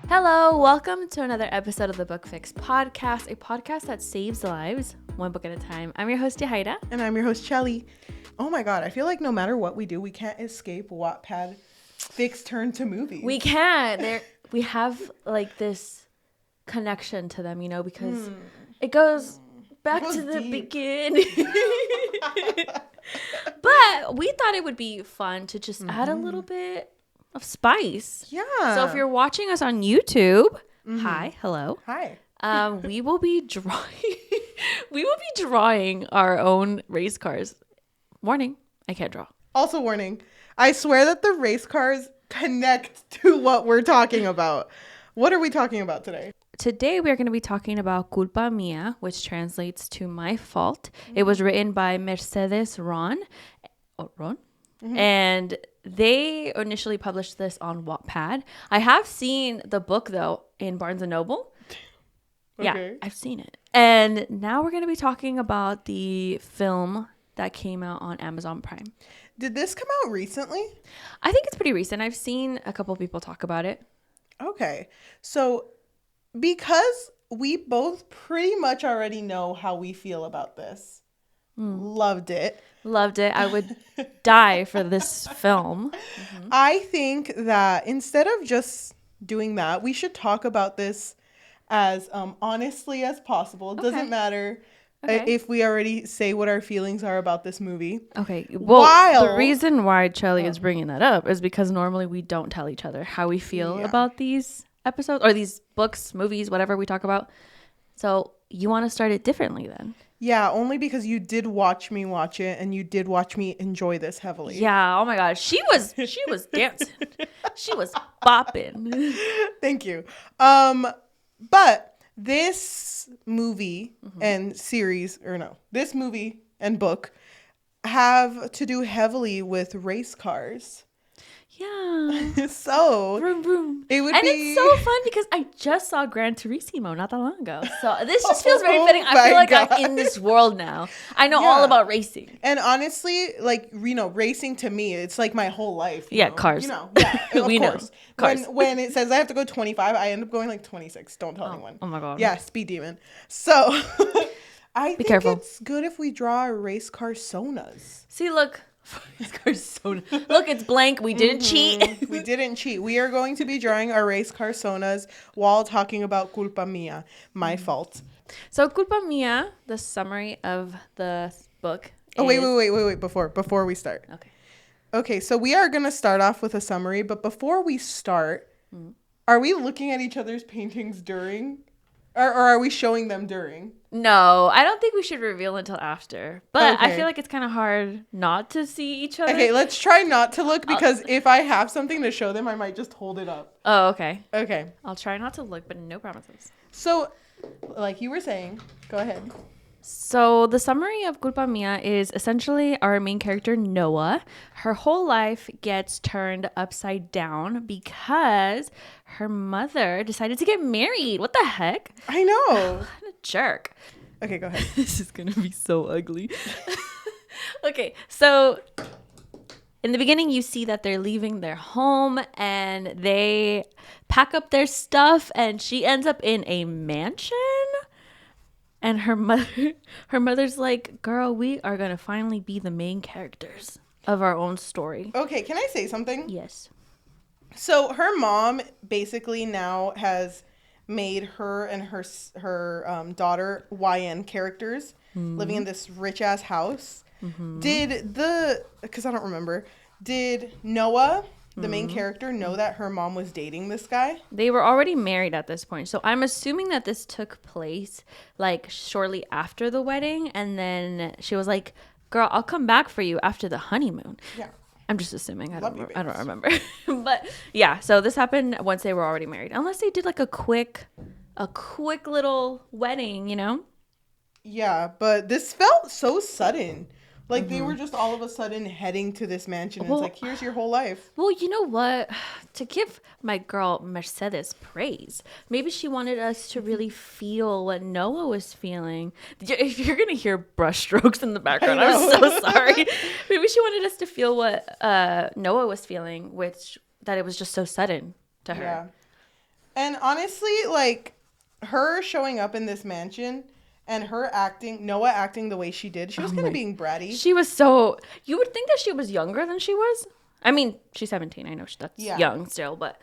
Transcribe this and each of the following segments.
Hello, welcome to another episode of the Book Fix podcast, a podcast that saves lives one book at a time. I'm your host, Yajaira. And I'm your host, Cheli. Oh my God, I feel like no matter what we do, we can't escape Wattpad Fix turn to movies. We can. We have like this connection to them, because it goes back to the beginning. But we thought it would be fun to just add a little bit of spice. Yeah. So if you're watching us on YouTube, hi, hello. Hi. We will be drawing our own race cars. Warning, I can't draw. Also warning, I swear that the race cars connect to what we're talking about. What are we talking about today? Today we are going to be talking about Culpa Mia, which translates to My Fault. It was written by Mercedes Ron. And they initially published this on Wattpad. I have seen the book, though, in Barnes & Noble. Okay. Yeah, I've seen it. And now we're going to be talking about the film that came out on Amazon Prime. Did this come out recently? I think it's pretty recent. I've seen a couple people talk about it. Okay. So because we both pretty much already know how we feel about this. Loved it. Loved it. I would die for this film. I think that instead of just doing that, we should talk about this as honestly as possible. It doesn't matter if we already say what our feelings are about this movie. Okay. Well, the reason why Cheli is bringing that up is because normally we don't tell each other how we feel about these episodes or these books, movies, whatever we talk about. So you want to start it differently then? Yeah, only because you did watch me watch it and you did watch me enjoy this heavily. Yeah. Oh my God. She was dancing. She was bopping. Thank you. But this movie and series, this movie and book have to do heavily with race cars. Yeah. So vroom, vroom. It's so fun because I just saw Gran Turismo not that long ago. So this just feels very fitting. I feel like I'm in this world now. I know all about racing. And honestly, racing to me, it's like my whole life. Yeah, cars. Of We know. course. Cars. When it says I have to go 25, I end up going like 26. Don't tell anyone. Oh my God. Yeah, speed demon. So I think careful. it's good if we draw race carsonas. See, look. Look, it's blank. We didn't cheat. We didn't cheat. We are going to be drawing our race carsonas while talking about Culpa Mia, My Fault. So Culpa Mia, the summary of the book. Oh, wait. Before we start. Okay, so we are going to start off with a summary, but before we start, are we looking at each other's paintings during? Or are we showing them during? No, I don't think we should reveal until after. But I feel like it's kind of hard not to see each other. Okay, let's try not to look because if I have something to show them, I might just hold it up. Oh, okay. Okay. I'll try not to look, but no promises. So, like you were saying, go ahead. So the summary of Culpa Mia is essentially our main character, Noah. Her whole life gets turned upside down because her mother decided to get married. What the heck? I know. What a jerk. Okay, go ahead. This is going to be so ugly. Okay, so in the beginning, you see that they're leaving their home and they pack up their stuff and she ends up in a mansion. And her mother's like, girl, we are going to finally be the main characters of our own story. Okay, can I say something? Yes. So her mom basically now has made her and her daughter YN characters living in this rich-ass house. Because I don't remember, did Noah, the main character, know that her mom was dating this guy? They were already married at this point. So I'm assuming that this took place like shortly after the wedding. And then she was like, girl, I'll come back for you after the honeymoon. Yeah. I'm just assuming. I don't remember. But yeah, so this happened once they were already married. Unless they did like a quick little wedding, Yeah, but this felt so sudden. Like, they were just all of a sudden heading to this mansion. It's like, here's your whole life. Well, you know what? To give my girl Mercedes praise, maybe she wanted us to really feel what Noah was feeling. If you're going to hear brushstrokes in the background, I'm so sorry. Maybe she wanted us to feel what Noah was feeling, that it was just so sudden to her. Yeah. And honestly, like, her showing up in this mansion and Noah acting the way she did, she was kind of being bratty. She was so... You would think that she was younger than she was. I mean, she's 17. I know that's young still, but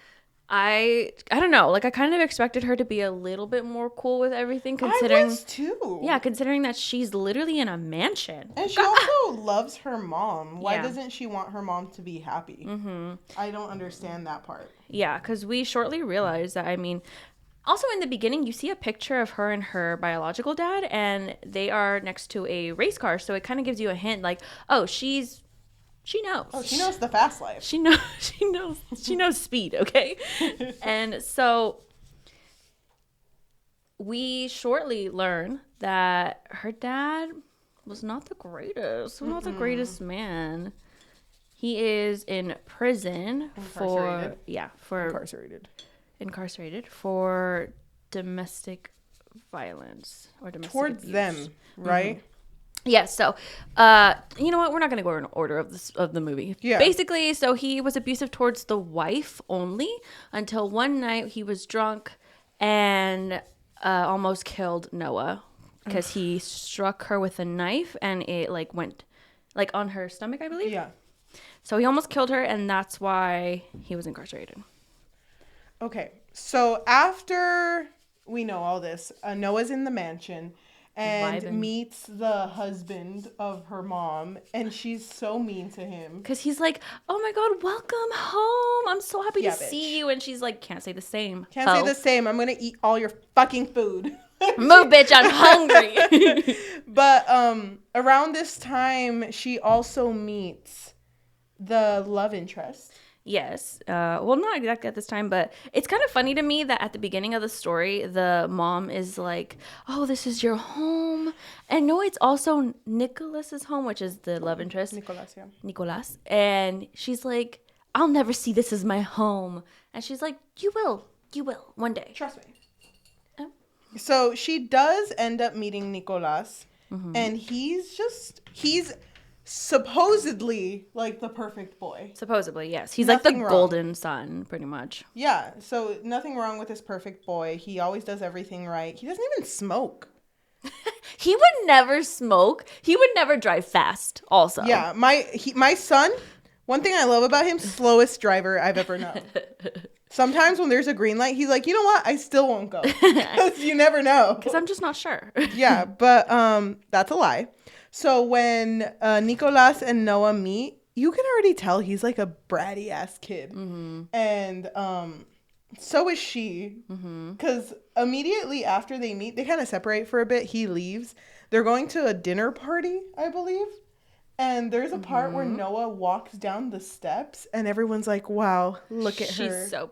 I don't know. Like, I kind of expected her to be a little bit more cool with everything, considering... I was too. Yeah, considering that she's literally in a mansion. And she also loves her mom. Why doesn't she want her mom to be happy? Mm-hmm. I don't understand that part. Yeah, because we shortly realized that, I mean... Also, in the beginning, you see a picture of her and her biological dad, and they are next to a race car. So it kind of gives you a hint, like, oh, she knows. Oh, she knows the fast life. She knows speed. Okay, and so we shortly learn that her dad was not the greatest. Not the greatest man. He is in prison incarcerated for domestic violence or domestic towards abuse. them, right? Mm-hmm. Yeah, so you know what, we're not going to go in order of the movie. Yeah, basically, so he was abusive towards the wife only until one night he was drunk and almost killed Noah because he struck her with a knife and it like went like on her stomach, I believe. Yeah, so he almost killed her, and that's why he was incarcerated. Okay, so after we know all this, Noah's in the mansion and meets the husband of her mom, and she's so mean to him. Because he's like, oh my God, welcome home. I'm so happy to see you. And she's like, can't say the same. Can't say the same. I'm going to eat all your fucking food. Move, bitch, I'm hungry. But around this time, she also meets the love interest. Yes. Well, not exactly at this time, but it's kind of funny to me that at the beginning of the story, the mom is like, oh, this is your home. And no, it's also Nicholas's home, which is the love interest. Nicolas. And she's like, I'll never see this as my home. And she's like, you will one day. Trust me. Oh. So she does end up meeting Nicolas, and he's supposedly like the perfect boy. Supposedly, yes. He's nothing like the golden son, pretty much. Yeah, so nothing wrong with this perfect boy. He always does everything right. He doesn't even smoke. He would never smoke. He would never drive fast also. Yeah, my son, one thing I love about him, slowest driver I've ever known. Sometimes when there's a green light, he's like, you know what? I still won't go. Because you never know. Because I'm just not sure. Yeah, but that's a lie. So when Nicolas and Noah meet, you can already tell he's like a bratty ass kid. Mm-hmm. And so is she. Because immediately after they meet, they kind of separate for a bit. He leaves. They're going to a dinner party, I believe. And there's a part where Noah walks down the steps and everyone's like, wow, look at her. She's so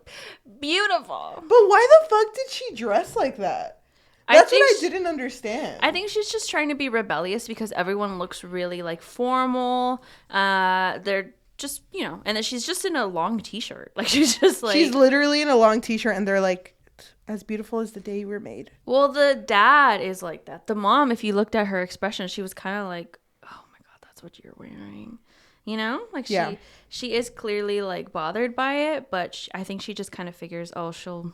beautiful. But why the fuck did she dress like that? That's what I didn't understand. I think she's just trying to be rebellious because everyone looks really like formal. They're just, and then she's just in a long t-shirt. Like she's just like... She's literally in a long t-shirt and they're like, as beautiful as the day you were made. Well, the dad is like that. The mom, if you looked at her expression, she was kind of like, oh my God, that's what you're wearing. Like she is clearly like bothered by it, but I think she just kind of figures, oh, she'll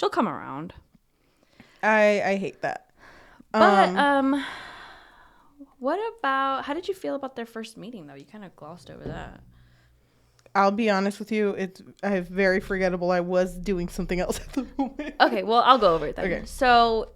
come around. I hate that. But what about, how did you feel about their first meeting though? You kind of glossed over that. I'll be honest with you, it's very forgettable. I was doing something else at the moment. Okay, well, I'll go over it then. Okay. So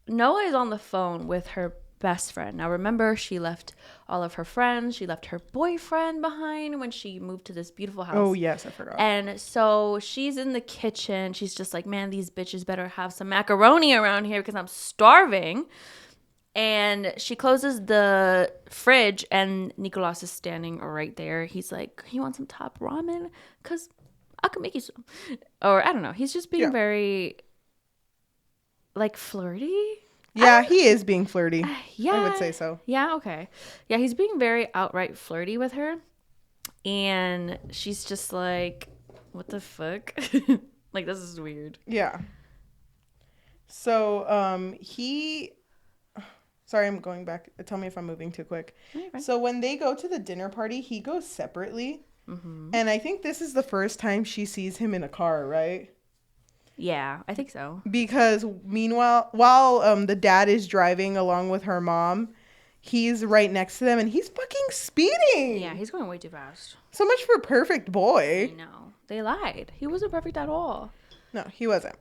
Noah is on the phone with her best friend. Now remember, she left all of her friends. She left her boyfriend behind when she moved to this beautiful house. Oh, yes, I forgot. And so she's in the kitchen. She's just like, man, these bitches better have some macaroni around here because I'm starving. And she closes the fridge and Nicolas is standing right there. He's like, you want some top ramen? Because I can make you some. Or I don't know. He's just being very like flirty. Yeah, he is being flirty. Yeah. I would say so. Yeah, okay. Yeah, he's being very outright flirty with her. And she's just like, what the fuck? Like, this is weird. Yeah. So, sorry, I'm going back. Tell me if I'm moving too quick. Okay. So when they go to the dinner party, he goes separately. Mm-hmm. And I think this is the first time she sees him in a car, right? Yeah, I think so. Because meanwhile, while the dad is driving along with her mom, he's right next to them and he's fucking speeding. Yeah, he's going way too fast. So much for perfect I boy. know. They lied. He wasn't perfect at all. No, he wasn't.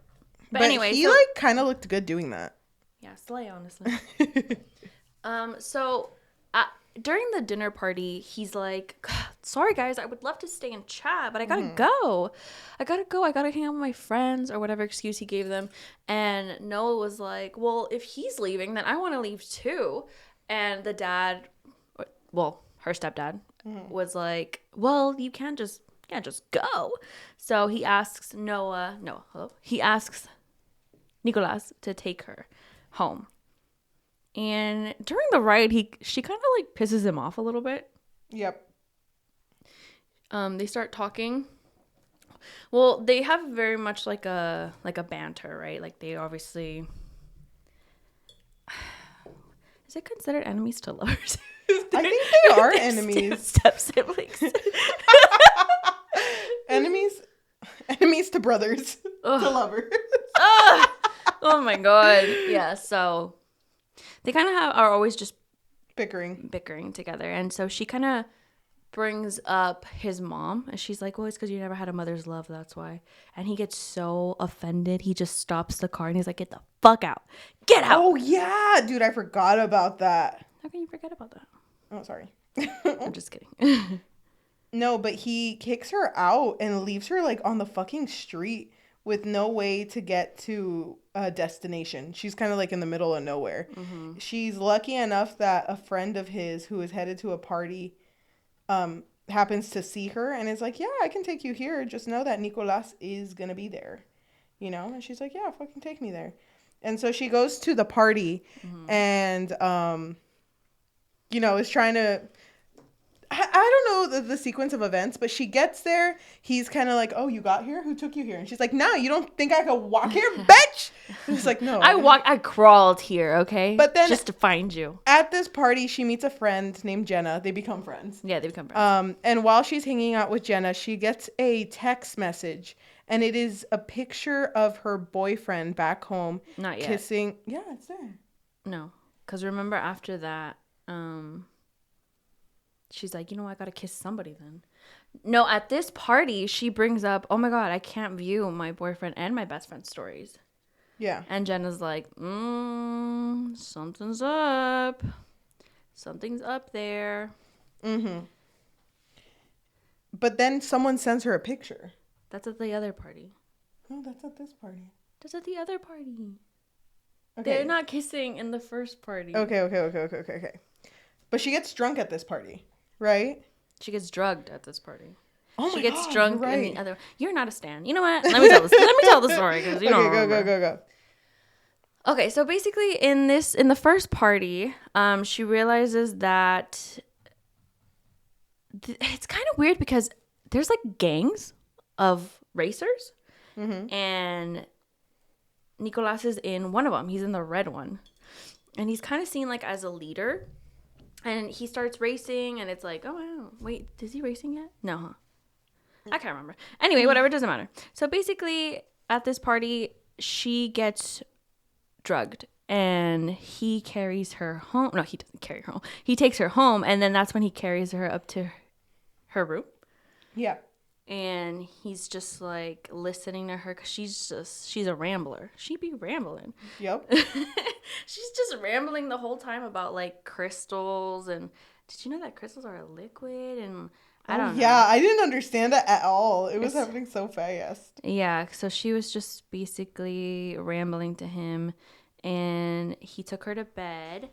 But anyway, he so, like kind of looked good doing that. Yeah, slay, honestly. So during the dinner party, he's like, sorry guys, I would love to stay and chat, but I gotta go. I gotta hang out with my friends, or whatever excuse he gave them. And Noah was like, well, if he's leaving, then I want to leave too. And the dad, well, her stepdad, was like, well, you can't just go. So he asks he asks Nicolas to take her home. And during the ride, she kind of like pisses him off a little bit. Yep. They start talking. Well, they have very much like a banter, right? Like they obviously, is it considered enemies to lovers? I think they are enemies. Step siblings. Enemies to brothers. Ugh. To lovers. Oh my god. Yeah, so they kind of are always just bickering together. And so she kind of brings up his mom, and she's like, well, it's because you never had a mother's love, that's why. And he gets so offended, he just stops the car and he's like, get the fuck out, get out. Oh yeah, dude, I forgot about that. How can you forget about that? Oh, sorry. I'm just kidding. No, but he kicks her out and leaves her like on the fucking street with no way to get to a destination. She's kind of like in the middle of nowhere. Mm-hmm. She's lucky enough that a friend of his who is headed to a party happens to see her and is like, yeah, I can take you here. Just know that Nicolas is going to be there, you know? And she's like, yeah, fucking take me there. And so she goes to the party and, is trying to, I don't know the sequence of events, but she gets there. He's kind of like, oh, you got here? Who took you here? And she's like, no, you don't think I could walk here, bitch? And he's like, no. I crawled here, okay? But then just to find you. At this party, she meets a friend named Jenna. They become friends. Yeah, they become friends. And while she's hanging out with Jenna, she gets a text message. And it is a picture of her boyfriend back home. Not yet. Kissing. Yeah, it's there. No. Because remember after that, she's like, I gotta kiss somebody then. No, at this party, she brings up, oh my God, I can't view my boyfriend and my best friend's stories. Yeah. And Jenna's like, something's up. Something's up there. Mm-hmm. But then someone sends her a picture. That's at the other party. No, that's at this party. That's at the other party. Okay. They're not kissing in the first party. Okay. But she gets drunk at this party, right? She gets drugged at this party. Oh she my gets God, drunk right. in the other. You're not a stan. You know what? Let me tell this. Let me tell the story because you don't remember. Go. Okay, so basically in the first party, she realizes that it's kind of weird because there's like gangs of racers, and Nicolas is in one of them. He's in the red one, and he's kind of seen like as a leader. And he starts racing, and it's like, oh wow, wait, is he racing yet? No, huh? I can't remember. Anyway, whatever, it doesn't matter. So basically, at this party, she gets drugged, and he carries her home. No, he doesn't carry her home. He takes her home, and then that's when he carries her up to her room. Yeah. And he's just like listening to her because she's a rambler. She be rambling. Yep. She's just rambling the whole time about like crystals. And did you know that crystals are a liquid? And I don't know. Yeah, I didn't understand that at all. It was happening so fast. Yeah, so she was just basically rambling to him, and he took her to bed.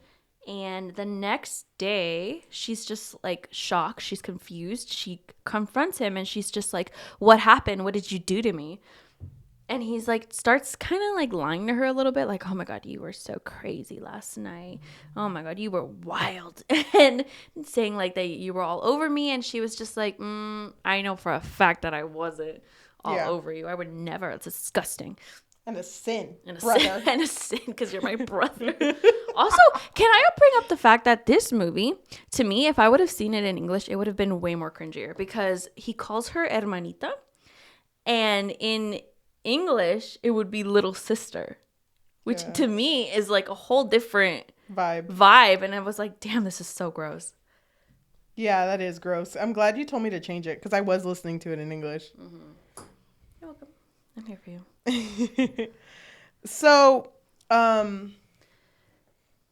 And the next day, she's just like shocked. She's confused. She confronts him and she's just like, what happened? What did you do to me? And he's like, starts kind of like lying to her a little bit. Like, oh my God, you were so crazy last night. Oh my God, you were wild. And saying like that you were all over me. And she was just like, I know for a fact that I wasn't all over you. I would never. It's disgusting. And a sin, brother. And a sin, because you're my brother. Also, can I bring up the fact that this movie, to me, if I would have seen it in English, it would have been way more cringier. Because he calls her hermanita. And in English, it would be little sister, which to me is like a whole different vibe. And I was like, damn, this is so gross. Yeah, that is gross. I'm glad you told me to change it because I was listening to it in English. Mm-hmm. You're welcome. I'm here for you. So,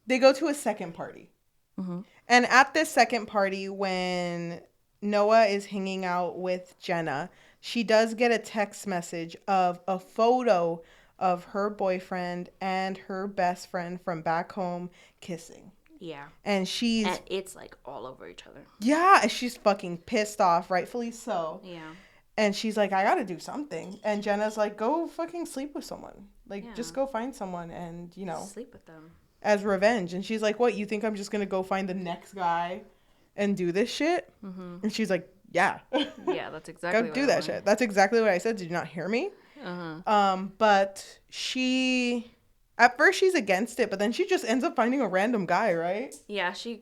they go to a second party. Mm-hmm. And at this second party, when Noah is hanging out with Jenna, she does get a text message of a photo of her boyfriend and her best friend from back home kissing. Yeah. And it's like all over each other. Yeah, and she's fucking pissed off, rightfully so. Yeah. And she's like, I gotta do something. And Jenna's like, go fucking sleep with someone. Like, just go find someone and, sleep with them. As revenge. And she's like, what, you think I'm just gonna go find the next guy and do this shit? Mm-hmm. And she's like, yeah. Yeah, that's exactly go do that shit. That's exactly what I said. Did you not hear me? Uh-huh. But at first she's against it, but then she just ends up finding a random guy, right? Yeah, she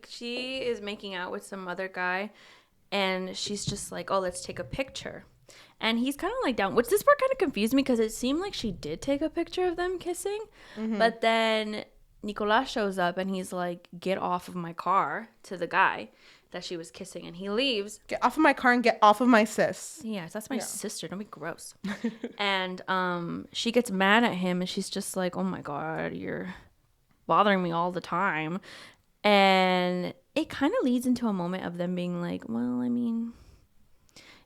is making out with some other guy, and she's just like, oh, let's take a picture. And he's kind of like down, which this part kind of confused me because it seemed like she did take a picture of them kissing. Mm-hmm. But then Nicolas shows up and he's like, get off of my car, to the guy that she was kissing, and he leaves. Get off of my car and get off of my sis. Yes, that's my sister. Don't be gross. And she gets mad at him and she's just like, oh my God, you're bothering me all the time. And it kind of leads into a moment of them being like, well, I mean,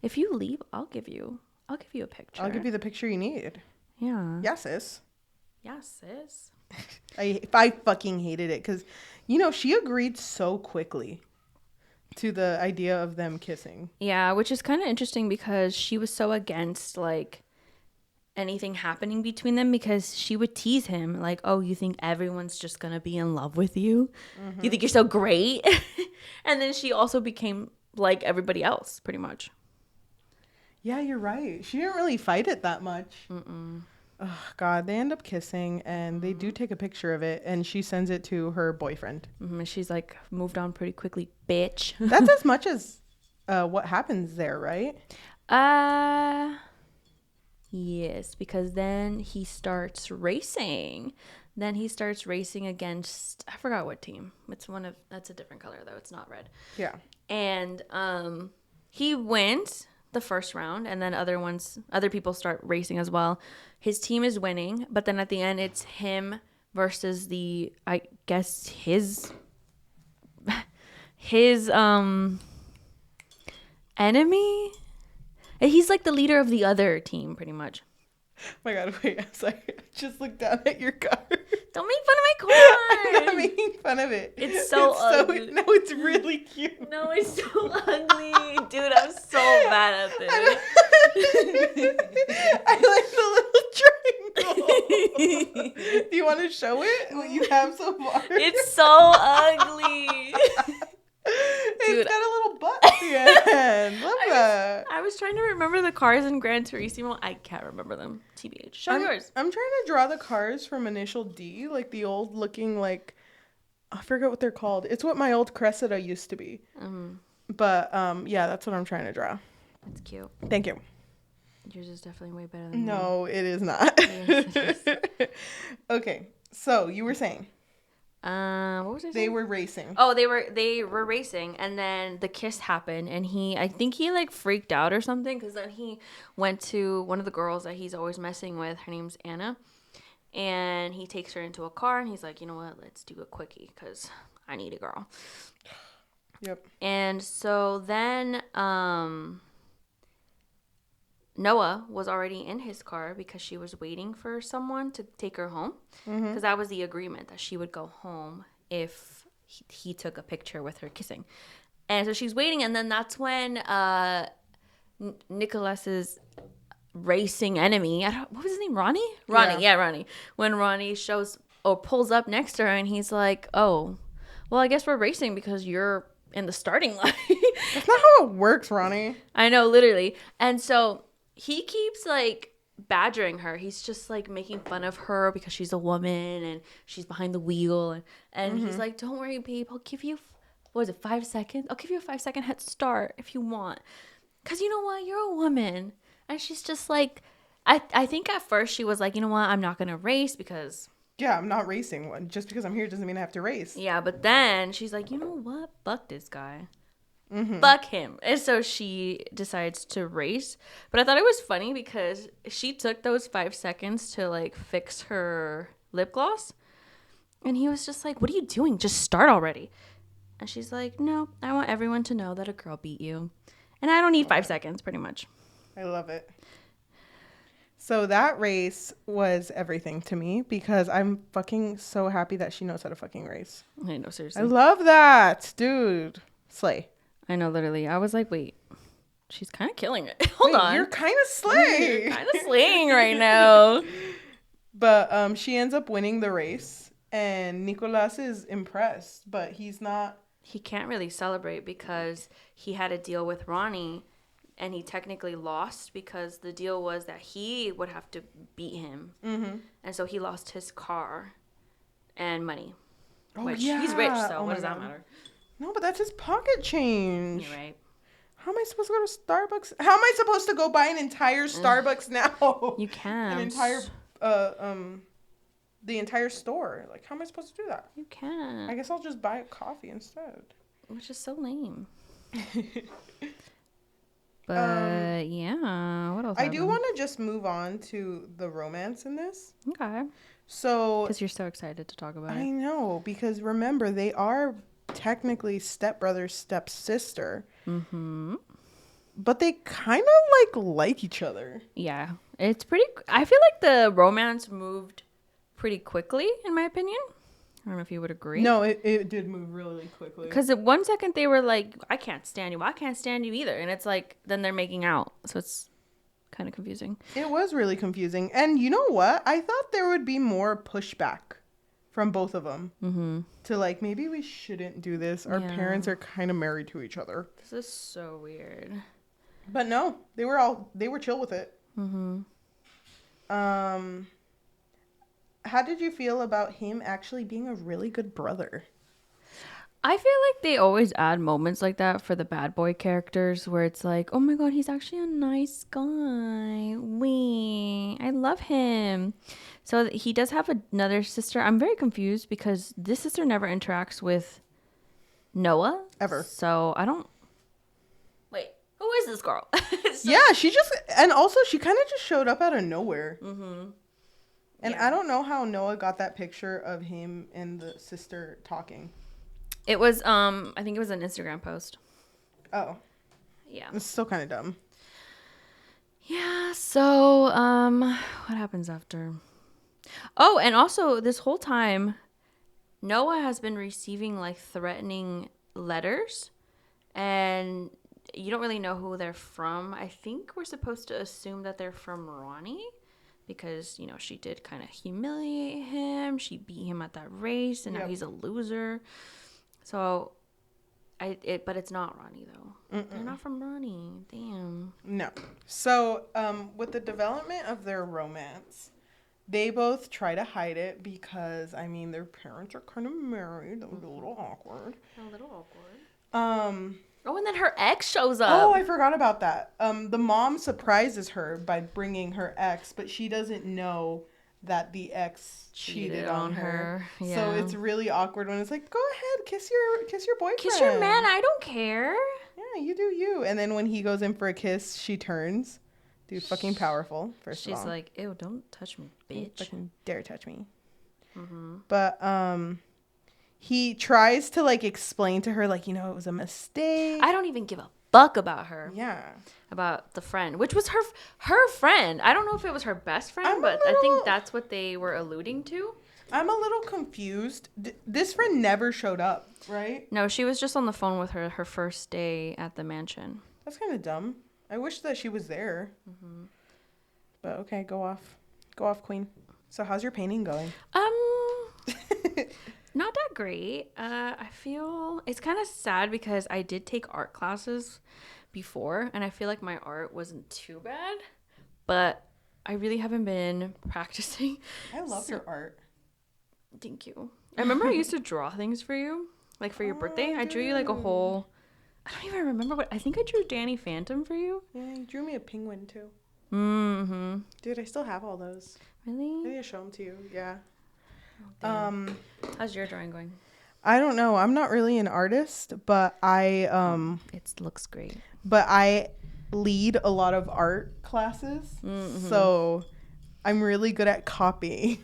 if you leave, I'll give you a picture. I'll give you the picture you need. Yeah. Yeah, sis. Yeah, sis. I fucking hated it because, she agreed so quickly to the idea of them kissing. Yeah, which is kind of interesting because she was so against, like, anything happening between them because she would tease him, like, oh, you think everyone's just going to be in love with you? Mm-hmm. You think you're so great? And then she also became like everybody else, pretty much. Yeah, you're right. She didn't really fight it that much. Mm-mm. Oh, God, they end up kissing, and they do take a picture of it, and she sends it to her boyfriend. Mm-hmm. She's like, moved on pretty quickly, bitch. That's as much as what happens there, right? Yes, because then he starts racing. Then he starts racing against, I forgot what team. That's a different color, though. It's not red. Yeah. And he wins the first round, and then other people start racing as well. His team is winning, but then at the end it's him versus I guess his enemy. He's like the leader of the other team, pretty much. Oh my God, wait, I'm sorry. I just looked down at your car. Don't make fun of my car. I'm not making fun of it. It's so ugly. No, it's really cute. No, it's so ugly. Dude, I'm so bad at this. I like the little triangle. Do you want to show it? What you have so far? It's so ugly. It's got a little butt at the end. Love that. I was trying to remember the cars in Gran Turismo. I can't remember them. TBH. Show yours. I'm trying to draw the cars from Initial D, like the old looking, like, I forget what they're called. It's what my old Cressida used to be. Mm-hmm. But yeah, that's what I'm trying to draw. That's cute. Thank you. Yours is definitely way better than mine. No, it is not. Yes, it is. Okay, so you were saying. What was I saying? They were racing. Oh, they were racing, and then the kiss happened, and I think he like freaked out or something, because then he went to one of the girls that he's always messing with. Her name's Anna, and he takes her into a car, and he's like, you know what, let's do a quickie, because I need a girl. Yep. And so then Noah was already in his car because she was waiting for someone to take her home. Because that was the agreement, that she would go home if he took a picture with her kissing. And so she's waiting, and then that's when Nicholas's racing enemy, what was his name, Ronnie? Ronnie, yeah, Ronnie. When Ronnie pulls up next to her, and he's like, oh, well, I guess we're racing because you're in the starting line. That's not how it works, Ronnie. I know, literally. And so he keeps like badgering her. He's just like making fun of her because she's a woman and she's behind the wheel. And he's like, don't worry, babe. I'll give you, 5 seconds? I'll give you a 5-second head start if you want. Because you know what? You're a woman. And she's just like, I think at first she was like, you know what, I'm not gonna race because Yeah, I'm not racing one. Just because I'm here doesn't mean I have to race. yeah, but then she's like, you know what, fuck this guy. Mm-hmm. Fuck him. And so she decides to race. But I thought it was funny because she took those 5 seconds to like fix her lip gloss. And he was just like, what are you doing? Just start already. And she's like, no, I want everyone to know that a girl beat you. And I don't need 5 seconds, pretty much. I love it. So that race was everything to me because I'm fucking so happy that she knows how to fucking race. I know, seriously. I love that, dude. Slay. I know, literally. I was like, wait, she's kind of killing it. Hold Wait, on. you're kind of slay. You're kind of slaying right now. But she ends up winning the race, and Nicolas is impressed, but he's not. He can't really celebrate because he had a deal with Ronnie, and he technically lost because the deal was that he would have to beat him. Mm-hmm. And so he lost his car and money. Oh, which yeah. he's rich, so Oh what my does that God. matter? No, but that's his pocket change. You're right. How am I supposed to go to Starbucks? How am I supposed to go buy an entire Starbucks now? You can't. An entire the entire store. Like, how am I supposed to do that? You can't. I guess I'll just buy a coffee instead. Which is so lame. But yeah, what else? I do want to just move on to the romance in this. Okay. So, Because you're so excited to talk about I it. know, because remember, they are technically stepbrother, stepsister. Mm-hmm. But they kind of like each other. Yeah, it's pretty. I feel like the romance moved pretty quickly, in my opinion. I don't know if you would agree. No, it did move really quickly. Because at 1 second they were like, I can't stand you. I can't stand you either. And it's like, then they're making out. So it's kind of confusing. It was really confusing. And you know what? I thought there would be more pushback from both of them. Mm-hmm. To like, maybe we shouldn't do this. Our parents are kind of married to each other. This is so weird. But no, they were chill with it. Mm-hmm. How did you feel about him actually being a really good brother? I feel like they always add moments like that for the bad boy characters where it's like, oh my God, he's actually a nice guy. I love him. So he does have another sister. I'm very confused because this sister never interacts with Noah. Ever. So I don't. Wait, who is this girl? Yeah, she kind of just showed up out of nowhere. Mm-hmm. And Yeah. I don't know how Noah got that picture of him and the sister talking. It was, I think it was an Instagram post. Oh. Yeah. It's still kind of dumb. Yeah, so, what happens after? Oh, and also this whole time, Noah has been receiving like threatening letters, and you don't really know who they're from. I think we're supposed to assume that they're from Ronnie because, you know, she did kind of humiliate him. She beat him at that race, and now he's a loser. So, but it's not Ronnie though. They're not from Ronnie. Damn. No. So, with the development of their romance, they both try to hide it because, I mean, their parents are kind of married. That was a little awkward. A little awkward. Oh, Oh, and then her ex shows up. I forgot about that. The mom surprises her by bringing her ex, but she doesn't know that the ex cheated on her. Yeah. So it's really awkward when it's like, go ahead, kiss your boyfriend. Kiss your man. I don't care. Yeah, you do you. And then when he goes in for a kiss, she turns. Dude, fucking powerful. First of all, She's like, ew, don't touch me, don't bitch. fucking dare touch me. Mm-hmm. But he tries to like explain to her like, you know, it was a mistake. I don't even give a fuck about her. Yeah. About the friend, which was her friend. I don't know if it was her best friend, but I think that's what they were alluding to. I'm a little confused. This friend never showed up, right? No, she was just on the phone with her first day at the mansion. That's kind of dumb. I wish that she was there. Mm-hmm. But okay, go off, queen. So how's your painting going? Not that great. I feel it's kind of sad because I did take art classes before, and I feel like my art wasn't too bad, but I really haven't been practicing. I love your art. Thank you. I remember I used to draw things for you, like for your birthday. I drew you like a whole. I don't even remember what. I think I drew Danny Phantom for you. Yeah, you drew me a penguin too. Mm-hmm. Dude, I still have all those. I Really? need to show them to you. Yeah. Damn. How's your drawing going? I don't know. I'm not really an artist, but It looks great. I lead a lot of art classes. Mm-hmm. So I'm really good at copying.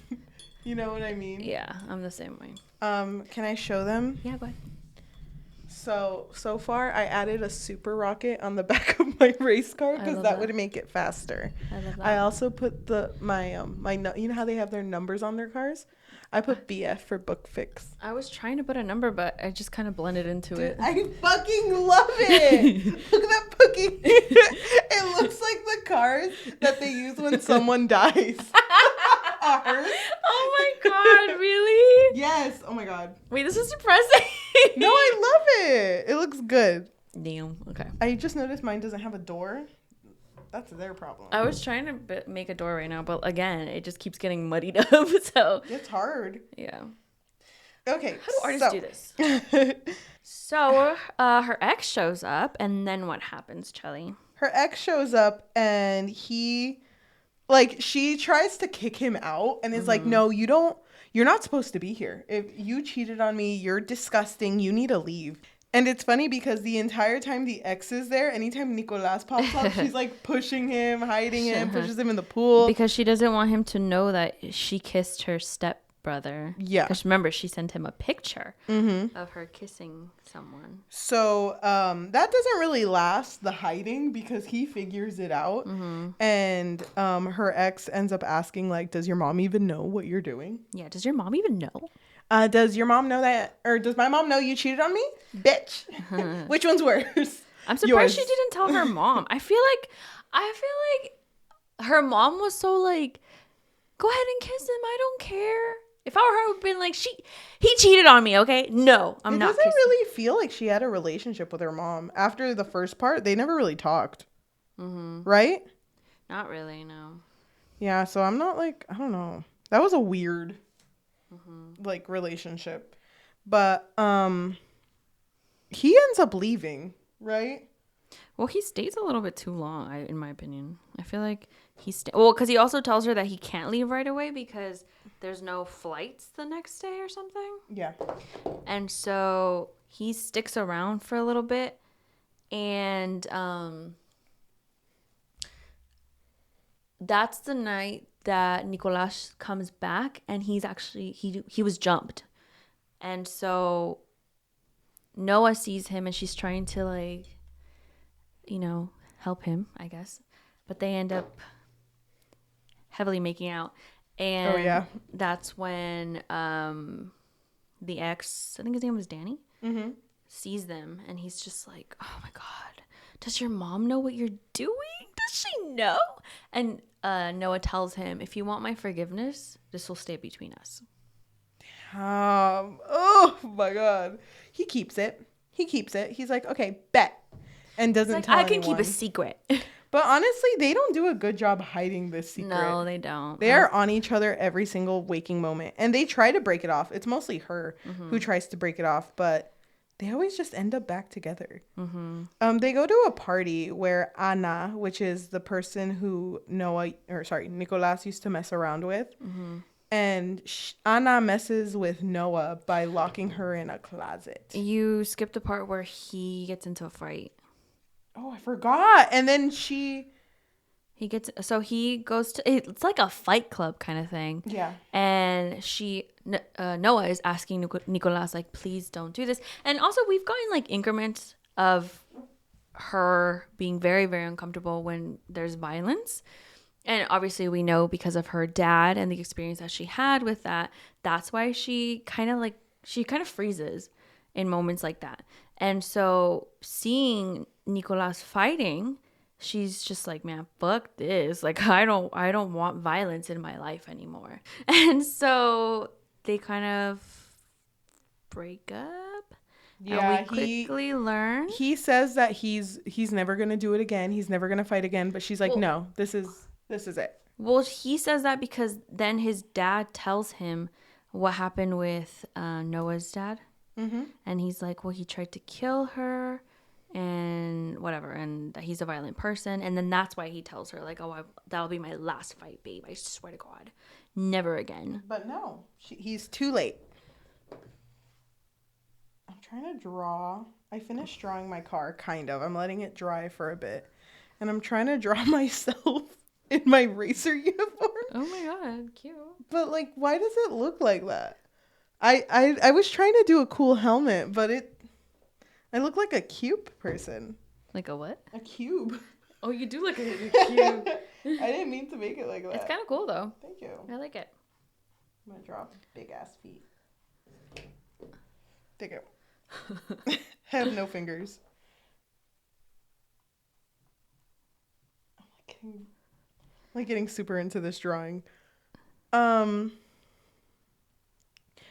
You know what I mean? Yeah, I'm the same way. Can I show them? Yeah, go ahead. So far I added a super rocket on the back of my race car because that would make it faster. I love that. I also put my you know how they have their numbers on their cars? I put BF for book fix. I was trying to put a number, but I just kind of blended into it. I fucking love it. Look at that fucking. It looks like the cars that they use when someone dies. Oh my god, really? Yes. Oh my god. Wait, this is depressing. No, I love it. It looks good. Damn. Okay. I just noticed mine doesn't have a door. That's their problem. I was trying to make a door right now, but again, it just keeps getting muddied up. So It's hard. yeah. Okay. How do artists do this? So her ex shows up, and then what happens, Cheli? Her ex shows up, and she tries to kick him out, and is like, no, you're not supposed to be here. If you cheated on me, you're disgusting. You need to leave. And it's funny because the entire time the ex is there, anytime Nicolas pops up, she's like pushing him, hiding him, pushes him in the pool. Because she doesn't want him to know that she kissed her stepbrother. Yeah. Because remember, she sent him a picture of her kissing someone. So that doesn't really last, the hiding, because he figures it out. And her ex ends up asking, like, does your mom even know what you're doing? Yeah, does your mom even know? Does your mom know that, or does my mom know you cheated on me? Bitch. Which one's worse? I'm surprised she didn't tell her mom. I feel like her mom was so like, go ahead and kiss him. I don't care. If I were her, I would have been like, he cheated on me, okay? No, I'm not kissing. It doesn't really feel like she had a relationship with her mom. After the first part, they never really talked. Right? Not really, no. Yeah, so I'm not like, I don't know. That was a weird like relationship. But he ends up leaving, right? Well, he stays a little bit too long, in my opinion. I feel like because he also tells her that he can't leave right away because there's no flights the next day or something. Yeah. And so he sticks around for a little bit, and that's the night that Nicolas comes back, and he's actually he was jumped. And so Noah sees him, and she's trying to, like, help him, I guess. But they end up heavily making out. And that's when the ex, I think his name was Danny, sees them, and he's just like, oh my God, does your mom know what you're doing? Does she know? And Noah tells him, if you want my forgiveness, this will stay between us. Oh my God. He keeps it. He's like, okay, bet. And doesn't tell anyone. I can keep a secret. But honestly, they don't do a good job hiding this secret. No, they don't. They are on each other every single waking moment. And they try to break it off. It's mostly her who tries to break it off. But they always just end up back together. They go to a party where Anna, which is the person who Nicolas used to mess around with. And Anna messes with Noah by locking her in a closet. You skipped the part where he gets into a fight. Oh, I forgot. And then he goes to, it's like a fight club kind of thing. Yeah. And Noah is asking Nicolas, like, please don't do this. And also we've gotten like increments of her being very, very uncomfortable when there's violence. And obviously we know because of her dad and the experience that she had with that, that's why she kind of freezes in moments like that. And so seeing Nicolas fighting, she's just like, man, fuck this. Like, I don't want violence in my life anymore. And so they kind of break up. Yeah, and we quickly learn. He says that he's never going to do it again. He's never going to fight again. But she's like, no, this is it. Well, he says that because then his dad tells him what happened with Noah's dad. And he's like, well, he tried to kill her. and whatever, and that he's a violent person. And then that's why he tells her, like, oh, that'll be my last fight, babe. I swear to God. Never again. But no, he's too late. I'm trying to draw. I finished drawing my car, kind of. I'm letting it dry for a bit. And I'm trying to draw myself in my racer uniform. Oh my God, cute. But, like, why does it look like that? I was trying to do a cool helmet, but I look like a cube person. Like a what? A cube. Oh, you do look like a cube. I didn't mean to make it like that. It's kind of cool, though. Thank you. I like it. I'm going to draw big-ass feet. Take it. I have no fingers. I'm getting super into this drawing.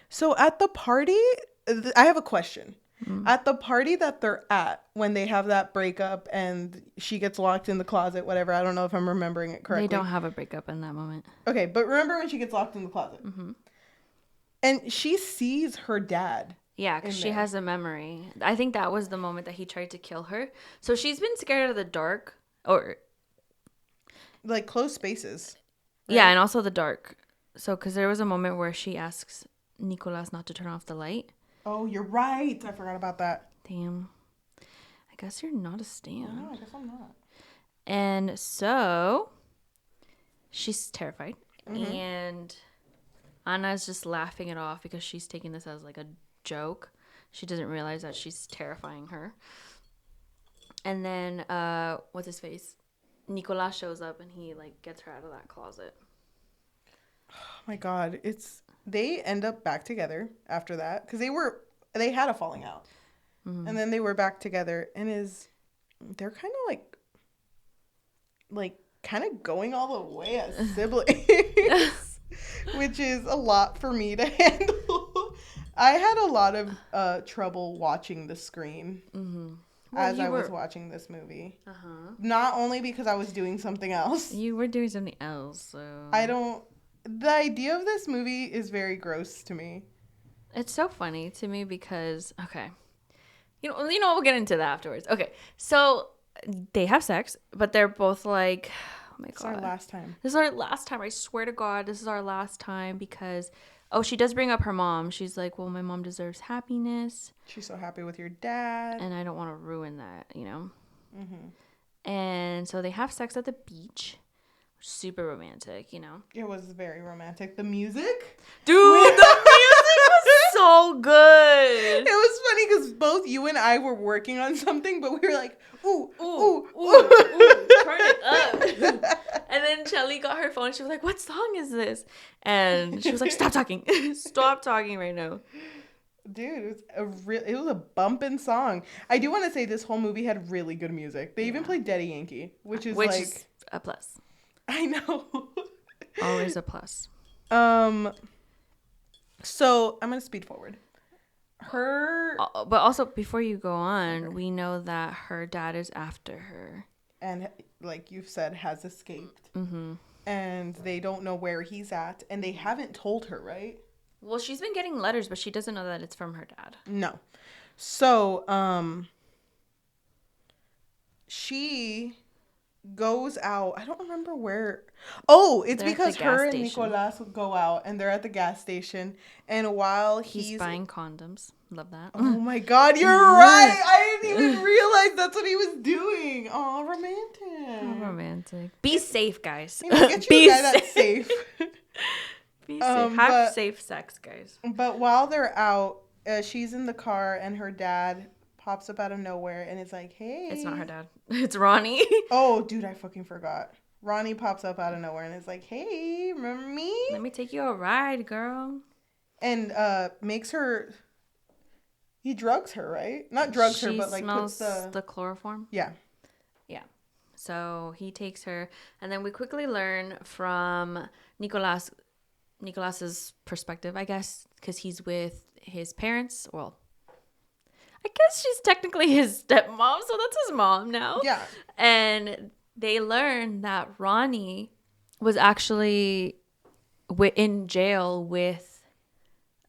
So at the party, I have a question. At the party that they're at, when they have that breakup and she gets locked in the closet, whatever, I don't know if I'm remembering it correctly. They don't have a breakup in that moment. Okay, but remember when she gets locked in the closet? Mm-hmm. And she sees her dad. Yeah, because she has a memory. I think that was the moment that he tried to kill her. So she's been scared of the dark, or like closed spaces. Right? Yeah, and also the dark. So, because there was a moment where she asks Nicolas not to turn off the light. Oh, you're right. I forgot about that. Damn. I guess you're not a stan. No, I guess I'm not. And so she's terrified. Mm-hmm. And Anna's just laughing it off because she's taking this as like a joke. She doesn't realize that she's terrifying her. And then what's his face? Nicolas shows up and he like gets her out of that closet. Oh my God, they end up back together after that because they had a falling out, and then they were back together, and they're kind of like kind of going all the way as siblings, which is a lot for me to handle. I had a lot of trouble watching the screen as I was watching this movie. Not only because I was doing something else. You were doing something else, so the idea of this movie is very gross to me. It's so funny to me because, okay, you know, we'll get into that afterwards. Okay, so they have sex, but they're both like, oh my God. It's our last time. This is our last time. I swear to God, this is our last time because, oh, she does bring up her mom. She's like, well, my mom deserves happiness. She's so happy with your dad. And I don't want to ruin that, you know? Mm-hmm. And so they have sex at the beach. Super romantic, you know? It was very romantic. The music? Dude, the music was so good. It was funny because both you and I were working on something, but we were like, ooh, ooh, ooh, ooh, turn it up. And then Cheli got her phone. She was like, what song is this? And she was like, stop talking. Stop talking right now. Dude, it was a bumping song. I do want to say this whole movie had really good music. They even played Daddy Yankee, which is a plus. I know. Always a plus. So I'm gonna speed forward. But also before you go on, we know that her dad is after her, and like you've said, has escaped. And they don't know where he's at, and they haven't told her, right? Well, she's been getting letters, but she doesn't know that it's from her dad. No. So she goes out. I don't remember where. Oh, it's because her and Nicolas go out and they're at the gas station. And while he's buying condoms. Love that. Oh my God, you're right. I didn't even realize that's what he was doing. Oh, romantic. Oh, romantic. Be safe, guys. You know, get you a guy that's safe. Be safe. Have safe sex, guys. But while they're out, she's in the car and her dad pops up out of nowhere and it's like, hey. It's not her dad. It's Ronnie. Oh, dude, I fucking forgot. Ronnie pops up out of nowhere and it's like, hey, remember me? Let me take you a ride, girl. And makes her... He drugs her, right? Not drugs her, but like puts the chloroform. Yeah. Yeah. So he takes her. And then we quickly learn from Nicolas's perspective, I guess, because he's with his parents. Well, I guess she's technically his stepmom, so that's his mom now. Yeah. And they learn that Ronnie was actually in jail with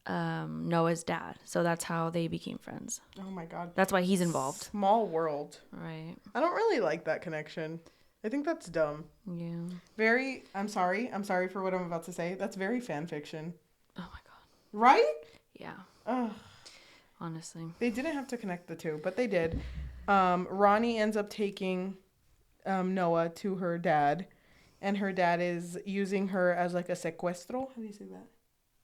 Noah's dad. So that's how they became friends. Oh my God. That's why he's involved. Small world. Right. I don't really like that connection. I think that's dumb. Yeah. I'm sorry for what I'm about to say. That's very fan fiction. Oh my God. Right? Yeah. Ugh. Honestly. They didn't have to connect the two, but they did. Ronnie ends up taking Noah to her dad, and her dad is using her as like a secuestro. How do you say that?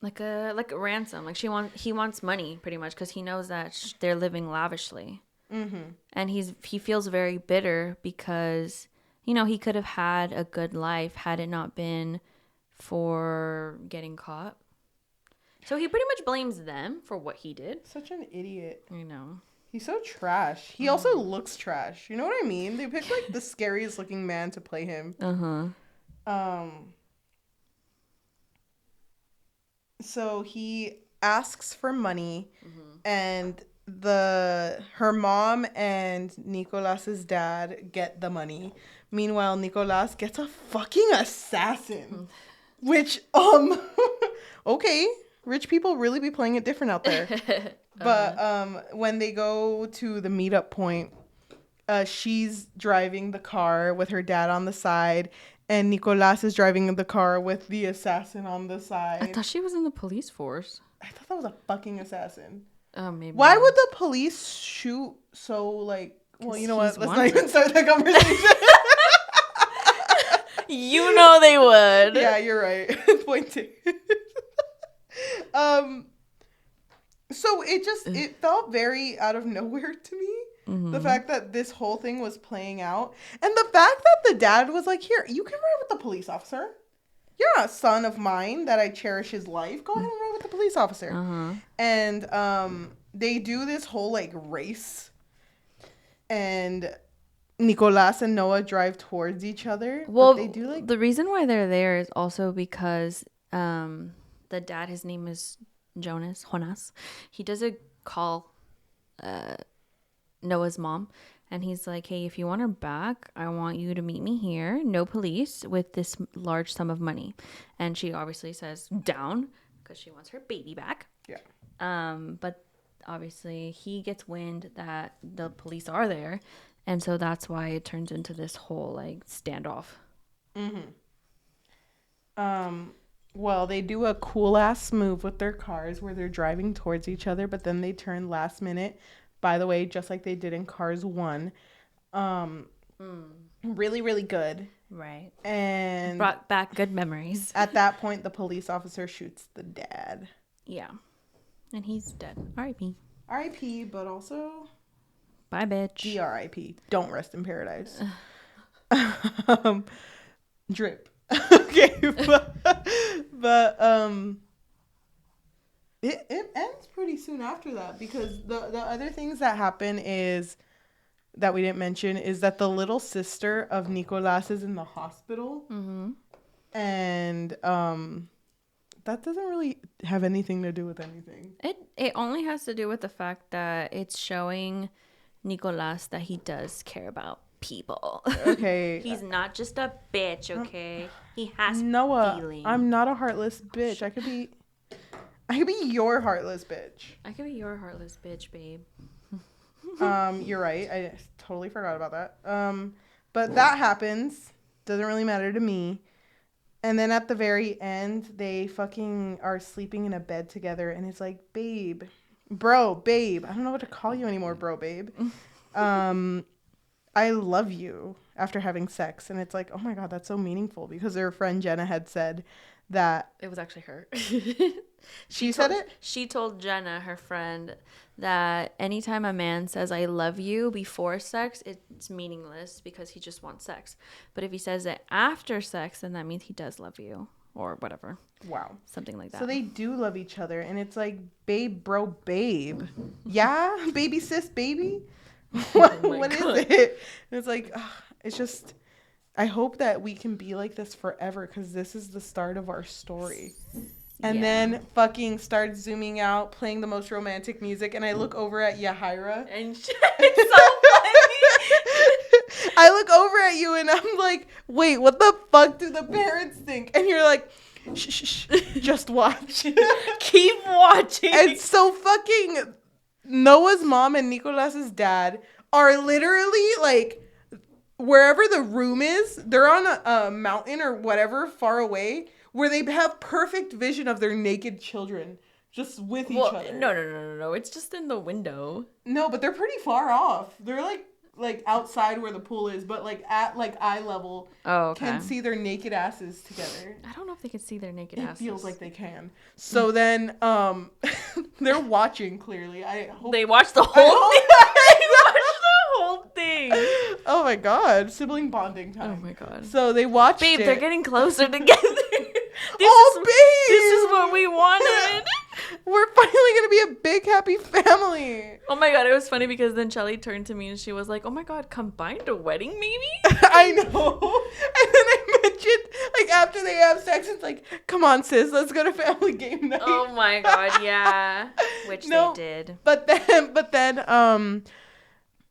Like a ransom. Like he wants money pretty much because he knows that they're living lavishly. Mm-hmm. And he feels very bitter because he could have had a good life had it not been for getting caught. So he pretty much blames them for what he did. Such an idiot. I know. He's so trash. He also looks trash. You know what I mean? They picked like the scariest looking man to play him. So he asks for money, and her mom and Nicolas's dad get the money. Meanwhile, Nicolas gets a fucking assassin, which okay, rich people really be playing it different out there. But when they go to the meetup point, she's driving the car with her dad on the side, and Nicolas is driving the car with the assassin on the side. I thought she was in the police force. I thought that was a fucking assassin. Oh, maybe. Why would the police shoot so, like... Well, you know what? Let's not even start the conversation. You know they would. Yeah, you're right. Point taken. So it felt very out of nowhere to me. The fact that this whole thing was playing out. And the fact that the dad was like, here, you can ride with the police officer. You're a son of mine that I cherish his life. Go ahead and ride with the police officer. And they do this whole like race. And Nicolas and Noah drive towards each other. Well, they do like... the reason why they're there is also because the dad, his name is Jonas. He does a call Noah's mom, and he's like, hey, if you want her back, I want you to meet me here, no police, with this large sum of money. And she obviously says down because she wants her baby back. Yeah. But obviously he gets wind that the police are there, and so that's why it turns into this whole like standoff. Well, they do a cool ass move with their cars where they're driving towards each other, but then they turn last minute. By the way, just like they did in Cars 1. Really, really good. Right. And brought back good memories. At that point, the police officer shoots the dad. Yeah. And he's dead. R.I.P. R.I.P., but also... Bye, bitch. G.R.I.P. Don't rest in paradise. Drip. Okay, but it ends pretty soon after that, because the other things that happen is that we didn't mention is that the little sister of Nicolas is in the hospital, and that doesn't really have anything to do with anything. It only has to do with the fact that it's showing Nicolas that he does care about people. Okay. He's not just a bitch, okay? He has Noah, feelings. I'm not a heartless bitch. I could be your heartless bitch. I could be your heartless bitch, babe. You're right. I totally forgot about that. But that happens. Doesn't really matter to me. And then at the very end, they fucking are sleeping in a bed together, and it's like, babe, bro, babe. I don't know what to call you anymore, bro, babe. I love you after having sex. And it's like, oh my God, that's so meaningful, because her friend Jenna had said that. It was actually her. She said it? She told Jenna, her friend, that anytime a man says I love you before sex, it's meaningless because he just wants sex. But if he says it after sex, then that means he does love you, or whatever. Wow. Something like that. So they do love each other, and it's like, babe, bro, babe. Yeah? Baby, sis, baby? What is it? And it's like, it's just, I hope that we can be like this forever, because this is the start of our story. And then fucking start zooming out, playing the most romantic music, and I look over at Yajaira. And it's so funny. I look over at you, and I'm like, wait, what the fuck do the parents think? And you're like, Shh, shh, shh. Just watch. Keep watching. And so fucking Noah's mom and Nicolas's dad are literally like wherever the room is, they're on a mountain or whatever far away where they have perfect vision of their naked children just with each other. No. It's just in the window. No, but they're pretty far off. They're like outside where the pool is, but like at like eye level. Oh, okay. Can see their naked asses together. I don't know if they can see their naked asses. It feels like they can. So then they're watching clearly. I hope they watch the whole thing. They watch the whole thing. Oh my god, sibling bonding time. Oh my god. So they watched Babe, it. they're getting closer together. Babe! This is what we wanted. We're finally gonna be a big happy family. Oh my god, it was funny because then Cheli turned to me and she was like, "Oh my god, combined a wedding maybe?" I know. And then I mentioned like after they have sex, it's like, "Come on, sis, let's go to family game night." Oh my god, yeah. Which they did. But then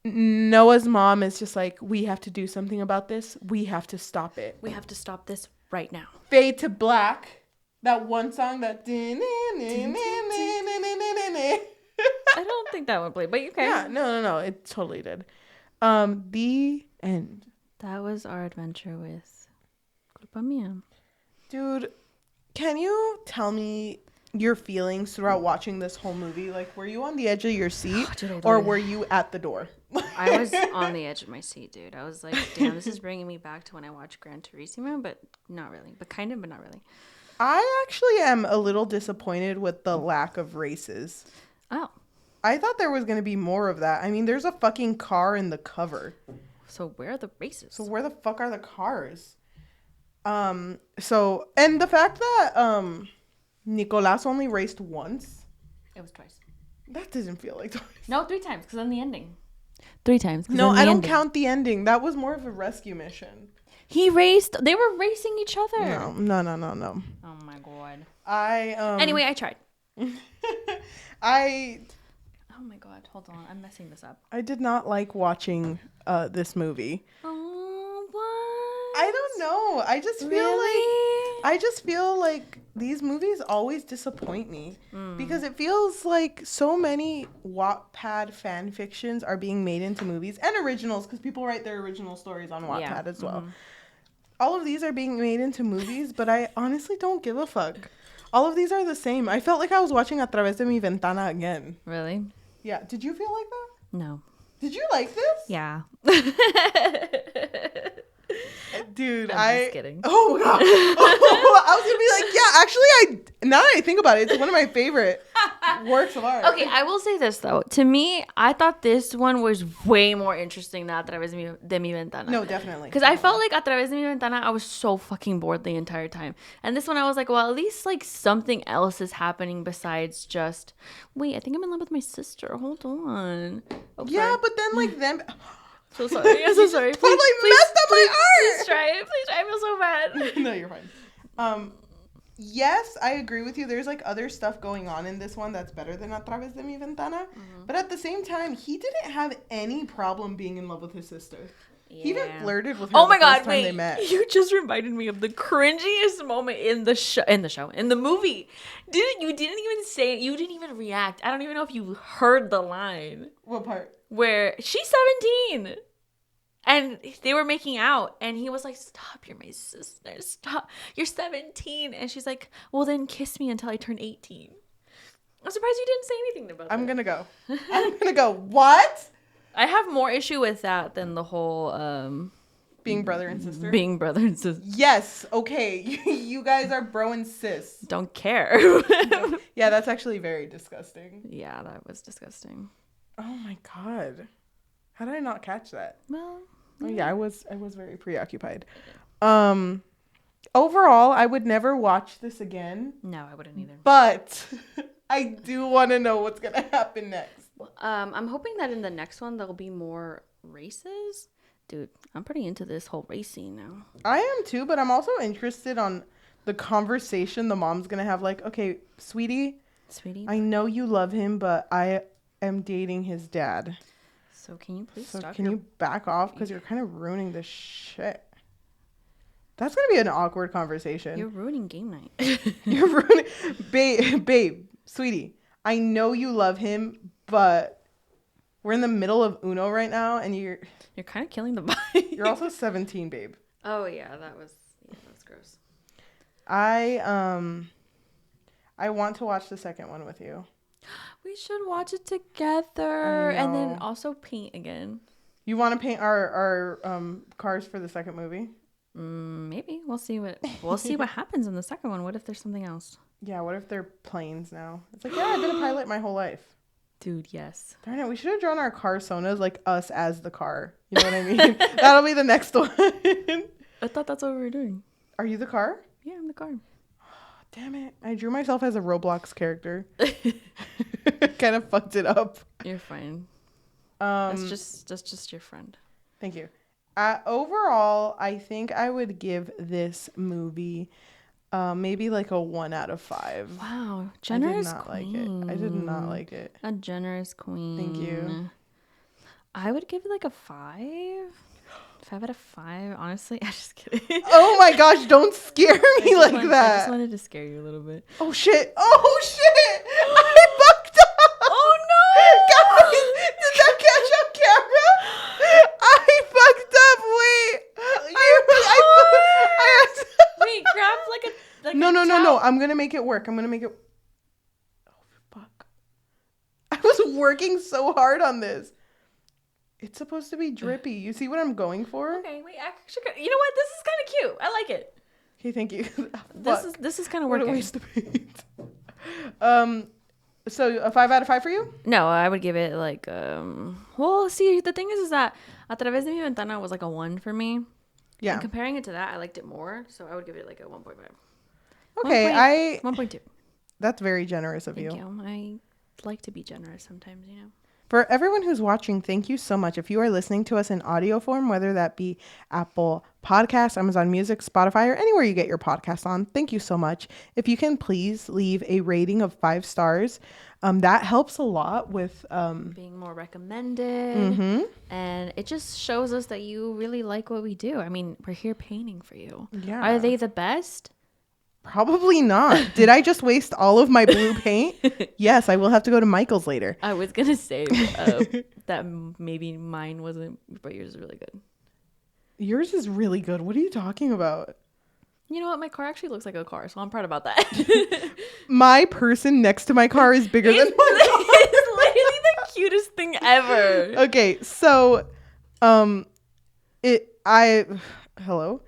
Noah's mom is just like, "We have to do something about this. We have to stop it. We have to stop this right now." Fade to black. That one song that I don't think that would play, but you can. Yeah, no, it totally did. The end. That was our adventure with Culpa Mia. Dude, can you tell me your feelings throughout watching this whole movie? Like, were you on the edge of your seat or were you at the door? I was on the edge of my seat, dude. I was like, damn, this is bringing me back to when I watched Gran Turismo, but not really. But kind of, but not really. I actually am a little disappointed with the lack of races. Oh. I thought there was going to be more of that. I mean, there's a fucking car in the cover. So where are the races? So where the fuck are the cars? And the fact that Nicolas only raced once. It was twice. That doesn't feel like twice. No, 3 times, because in the ending. 3 times. No, I don't count the ending. That was more of a rescue mission. They were racing each other. No. Oh my god. Anyway, I tried. Oh my god, hold on. I'm messing this up. I did not like watching this movie. Oh, what? I don't know. I just feel like these movies always disappoint me because it feels like so many Wattpad fan fictions are being made into movies and originals because people write their original stories on Wattpad as well. All of these are being made into movies, but I honestly don't give a fuck. All of these are the same. I felt like I was watching A Través de Mi Ventana again. Really? Yeah. Did you feel like that? No. Did you like this? Yeah. Dude, I'm just kidding. Oh my god. I was gonna be like, yeah, actually, now that I think about it, it's one of my favorite works of art. Okay, I will say this though. To me, I thought this one was way more interesting than A Través de Mi Ventana. No, definitely. Because I felt like A Través de Mi Ventana, I was so fucking bored the entire time. And this one, I was like, well, at least like something else is happening besides just, wait, I think I'm in love with my sister. Hold on. Oh, yeah, sorry. but then like them. So sorry. I'm so sorry. Totally messed up my art. Please try it. Please try. I feel so bad. No, you're fine. Yes, I agree with you. There's like other stuff going on in this one that's better than A Través de Mi Ventana. But at the same time, he didn't have any problem being in love with his sister. Yeah. He even flirted with her the first time they met. You just reminded me of the cringiest moment in the movie. You didn't even say it. You didn't even react. I don't even know if you heard the line. What part? Where she's 17 and they were making out and he was like, stop, you're my sister, stop, you're 17. And she's like, well then kiss me until I turn 18. I'm surprised you didn't say anything about that. I'm gonna go what? I have more issue with that than the whole being brother and sister. Yes, okay. You guys are bro and sis. Don't care. Yeah, that's actually very disgusting. Yeah, that was disgusting. Oh my god. How did I not catch that? Well, yeah, I was very preoccupied. Overall, I would never watch this again. No, I wouldn't either. But I do want to know what's going to happen next. I'm hoping that in the next one there'll be more races. Dude, I'm pretty into this whole racing now. I am too, but I'm also interested on the conversation the mom's going to have like, okay, sweetie, I know you love him, but I am dating his dad. So can you please you back off because you're kind of ruining this shit. That's gonna be an awkward conversation. You're ruining game night. You're ruining, babe, sweetie. I know you love him, but we're in the middle of Uno right now, and you're kind of killing the vibe. You're also 17, babe. Oh yeah, that was gross. I want to watch the second one with you. We should watch it together, and then also paint again. You want to paint our cars for the second movie? Maybe we'll see what happens in the second one. What if there's something else? Yeah, what if they're planes now? It's like, yeah, I've been a pilot my whole life. Dude, yes. Darn it, we should have drawn our carsonas like us as the car. You know what I mean? That'll be the next one. I thought that's what we were doing. Are you the car? Yeah, I'm the car. Damn it. I drew myself as a Roblox character. Kind of fucked it up. You're fine. That's just your friend. Thank you. Overall, I think I would give this movie maybe like a 1 out of 5. Wow. Generous queen. I did not like it. A generous queen. Thank you. I would give it like a 5. 5 out of 5. Honestly, I'm just kidding. Oh my gosh, don't scare me like that. I just wanted to scare you a little bit. Oh shit. I fucked up. Oh no. Guys, did that catch on camera? I fucked up. Wait. Wait, grab like a No. I'm going to make it work. Oh, fuck. I was working so hard on this. It's supposed to be drippy. You see what I'm going for? Okay, wait. Actually, you know what? This is kind of cute. I like it. Okay, thank you. This is kind of working. What a waste of paint. So a 5 out of 5 for you? No, I would give it like well, see, the thing is that A Través de Mi Ventana was like a 1 for me. Yeah. And comparing it to that, I liked it more, so I would give it like a 1.5. Okay, 1.2. That's very generous of you. Thank you. I like to be generous sometimes, you know. For everyone who's watching, thank you so much. If you are listening to us in audio form, whether that be Apple Podcasts, Amazon Music, Spotify, or anywhere you get your podcast on, thank you so much. If you can please leave a rating of 5 stars, that helps a lot with being more recommended. And it just shows us that you really like what we do. I mean, we're here painting for you. Yeah. Are they the best? Probably not. Did I just waste all of my blue paint? Yes, I will have to go to Michael's later. I was going to say that maybe mine wasn't, but yours is really good. Yours is really good. What are you talking about? You know what? My car actually looks like a car, so I'm proud about that. My person next to my car is bigger than my car. It's literally the cutest thing ever. Okay, so hello.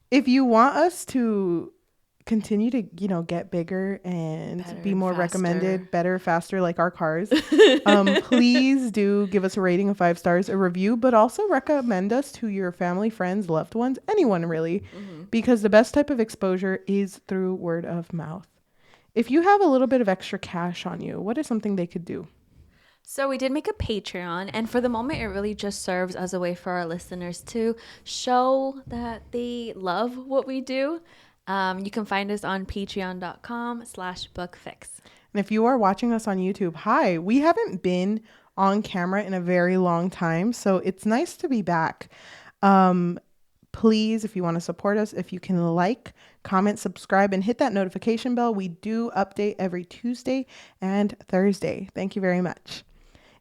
If you want us to continue to, get bigger and Better be more faster. recommended, better, faster, like our cars, please do give us a rating of 5 stars, a review, but also recommend us to your family, friends, loved ones, anyone really, because the best type of exposure is through word of mouth. If you have a little bit of extra cash on you, what is something they could do? So we did make a Patreon, and for the moment, it really just serves as a way for our listeners to show that they love what we do. You can find us on patreon.com/bookfix. And if you are watching us on YouTube, hi, we haven't been on camera in a very long time, so it's nice to be back. Please, if you want to support us, if you can like, comment, subscribe, and hit that notification bell. We do update every Tuesday and Thursday. Thank you very much.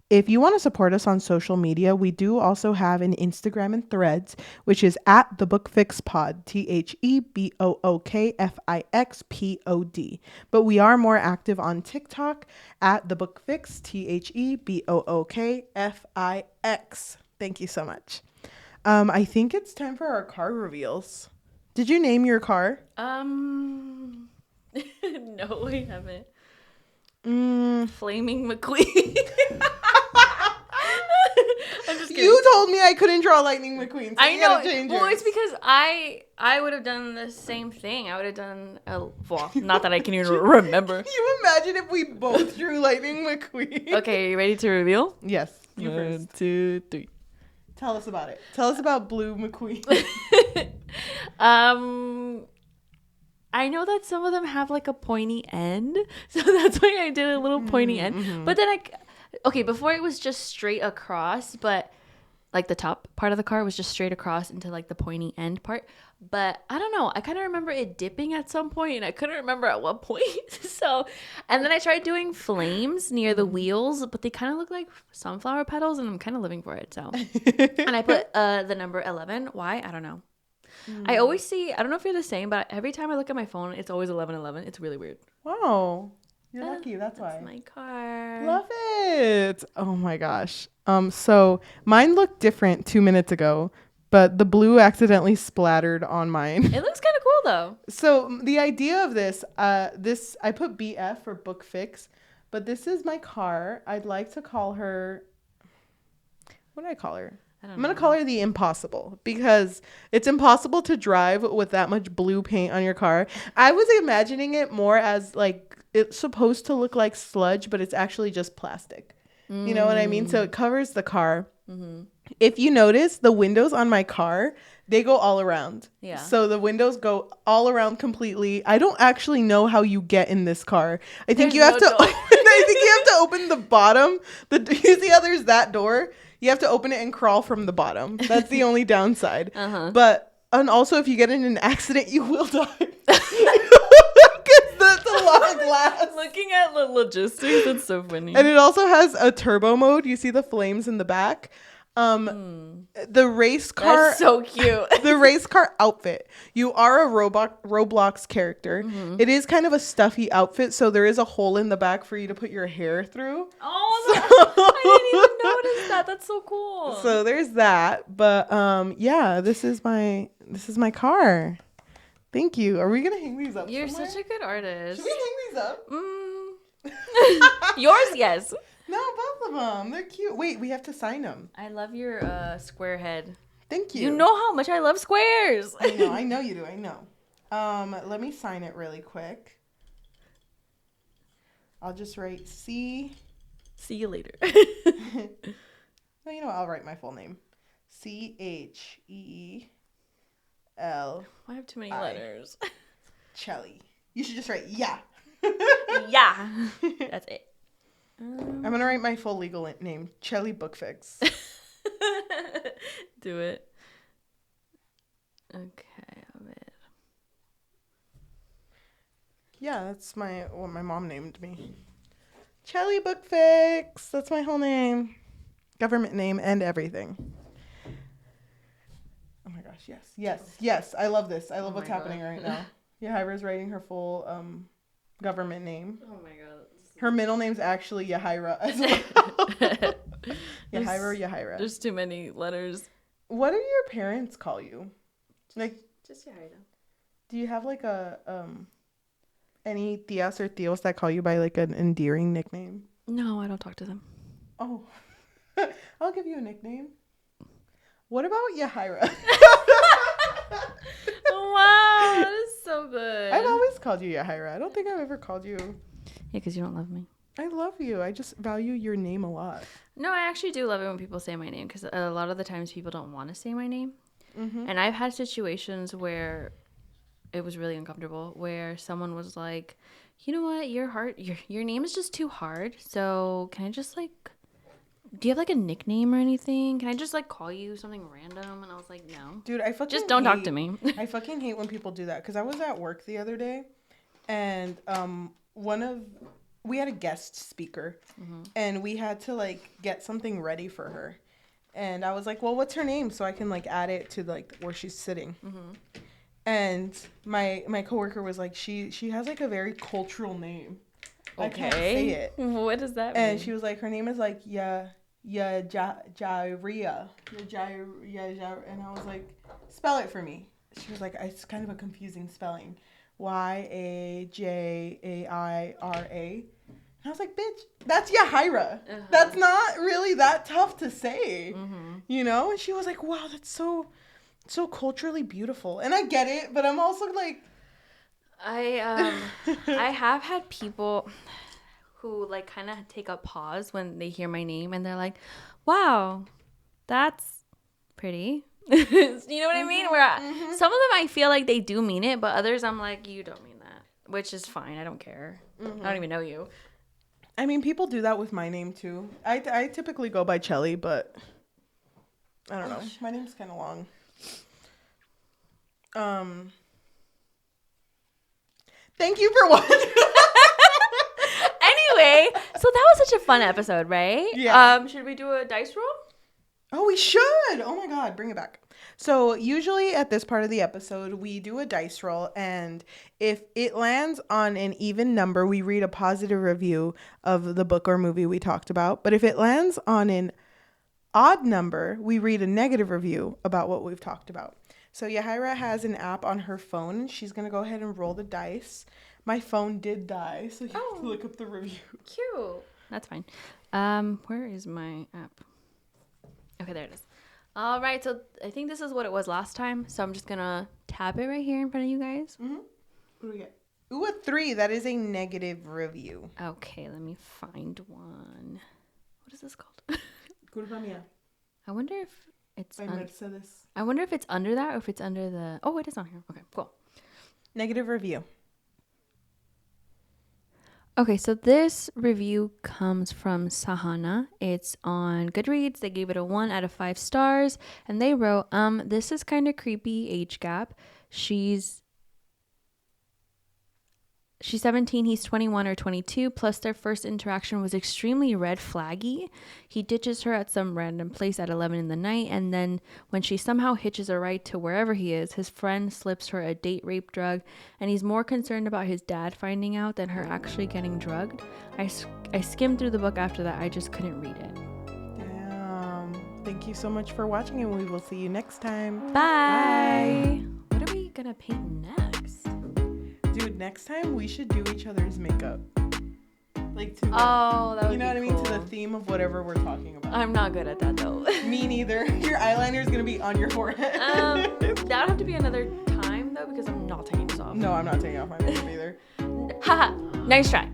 If you want to support us on social media, we do also have an Instagram and Threads, which is at the BookFixPod, TheBookFixPod. But we are more active on TikTok at the BookFix, TheBookFix. Thank you so much. I think it's time for our car reveals. Did you name your car? No, we haven't. Flaming McQueen. I'm just kidding. You told me I couldn't draw Lightning McQueen. So I know. Well, yours. it's because I would have done the same thing. I would have done not that I can even remember. Can you imagine if we both drew Lightning McQueen? Okay, you ready to reveal? Yes. You 1, 2, 3. Tell us about it. Tell us about Blue McQueen. I know that some of them have like a pointy end, so that's why I did a little pointy end. But then before it was just straight across, but like the top. part of the car was just straight across into like the pointy end part. But I don't know. I kind of remember it dipping at some point, and I couldn't remember at what point. So, and then I tried doing flames near the wheels, but they kind of look like sunflower petals, and I'm kind of living for it. So, and I put the number 11. Why? I don't know. I always see, I don't know if you're the same, but every time I look at my phone, it's always 1111. It's really weird. Wow. You're lucky. That's why. That's my car. Love it. Oh my gosh. So mine looked different 2 minutes ago, but the blue accidentally splattered on mine. It looks kind of cool though. So the idea of this I put BF for book fix, but this is my car. I'd like to call her, what do I call her? I'm going to call her the Impossible, because it's impossible to drive with that much blue paint on your car. I was imagining it more as like, it's supposed to look like sludge, but it's actually just plastic. You know what I mean? So it covers the car. Mm-hmm. If you notice, the windows on my car, they go all around. Yeah. So the windows go all around completely. I don't actually know how you get in this car. I think you have to. I think you have to open the bottom. You see how there's that door? You have to open it and crawl from the bottom. That's the only downside. And also, if you get in an accident, you will die. That's a lot of glass. Looking at the logistics, that's so funny. And it also has a turbo mode. You see the flames in the back. The race car. That's so cute. The race car outfit. You are a Roblox character. Mm-hmm. It is kind of a stuffy outfit, so there is a hole in the back for you to put your hair through. Oh, I didn't even notice that. That's so cool. So there's that. But yeah, this is my car. Thank you. Are we gonna hang these up? You're somewhere? such a good artist. Should we hang these up? Yours, yes. No, both of them. They're cute. Wait, we have to sign them. I love your square head. Thank you. You know how much I love squares. I know you do. I know. Let me sign it really quick. I'll just write C. See you later. No, you know what? I'll write my full name. CHEL. I have too many letters. Cheli. You should just write yeah. Yeah. That's it. I'm going to write my full legal name. Cheli Bookfix. Do it. Okay. Yeah, that's what my mom named me. Cheli Bookfix. That's my whole name. Government name and everything. Oh my gosh, yes. I love this. I love what's happening right now. Yajaira's writing her full government name. Oh my god. Her middle name's actually Yajaira as well. Yajaira. There's too many letters. What do your parents call you? Like, just Yajaira. Do you have like any tias or tios that call you by like an endearing nickname? No, I don't talk to them. Oh. I'll give you a nickname. What about Yajaira? Wow, that is so good. I've always called you Yajaira. I don't think I've ever called you. Yeah, because you don't love me. I love you. I just value your name a lot. No, I actually do love it when people say my name, because a lot of the times people don't want to say my name. Mm-hmm. And I've had situations where it was really uncomfortable, where someone was like, you know what, your name is just too hard, so can I just like, do you have like a nickname or anything? Can I just like call you something random? And I was like, no. Dude, I fucking just don't talk to me. I fucking hate when people do that, because I was at work the other day, and we had a guest speaker, mm-hmm. and we had to like get something ready for her, and I was like, well, what's her name, so I can like add it to like where she's sitting. Mm-hmm. And my coworker was like, she has like a very cultural name. Okay. I can't say it. What does that mean? And she was like, her name is like Yajaira. And I was like, spell it for me. She was like, it's kind of a confusing spelling. Yajaira. And I was like, bitch, that's Yajaira. Uh-huh. That's not really that tough to say. Mm-hmm. You know? And she was like, wow, that's so culturally beautiful. And I get it, but I'm also like, I have had people who like kind of take a pause when they hear my name, and they're like, wow, that's pretty. You know what I mean? Where mm-hmm. Some of them I feel like they do mean it, but others I'm like, you don't mean that, which is fine. I don't care. Mm-hmm. I don't even know you. I mean, people do that with my name too. I typically go by Cheli, but I don't know. My name's kind of long. Thank you for watching. Anyway, so that was such a fun episode, right? Yeah. Should we do a dice roll? Oh, we should. Oh my God, bring it back. So usually at this part of the episode, we do a dice roll, and if it lands on an even number, we read a positive review of the book or movie we talked about. But if it lands on an odd number, we read a negative review about what we've talked about. So Yajaira has an app on her phone. She's going to go ahead and roll the dice. My phone did die, so you have to look up the review. Cute. That's fine. Where is my app? Okay, there it is. All right, so I think this is what it was last time. So I'm just going to tap it right here in front of you guys. Mm-hmm. What do we get? Ooh, a 3. That is a negative review. Okay, let me find one. What is this called? Culpa Mia. I wonder if it's Mercedes. I wonder if it's under that or if it's under the... Oh, it is on here. Okay, cool. Negative review. Okay, so this review comes from Sahana. It's on Goodreads. They gave it a 1 out of 5 stars. And they wrote, this is kind of creepy age gap. She's 17, he's 21 or 22, plus their first interaction was extremely red flaggy. He ditches her at some random place at 11 in the night, and then when she somehow hitches a ride to wherever he is, his friend slips her a date rape drug, and he's more concerned about his dad finding out than her actually getting drugged. I skimmed through the book after that. I just couldn't read it. Damn. Thank you so much for watching, and we will see you next time. Bye. What are we gonna paint next? Dude, next time we should do each other's makeup. Like to that would you know be what I mean? cool. To the theme of whatever we're talking about. I'm not good at that though. Me neither. Your eyeliner is gonna be on your forehead. That would have to be another time though, because I'm not taking this off. No, I'm not taking off my makeup either. Haha, nice try.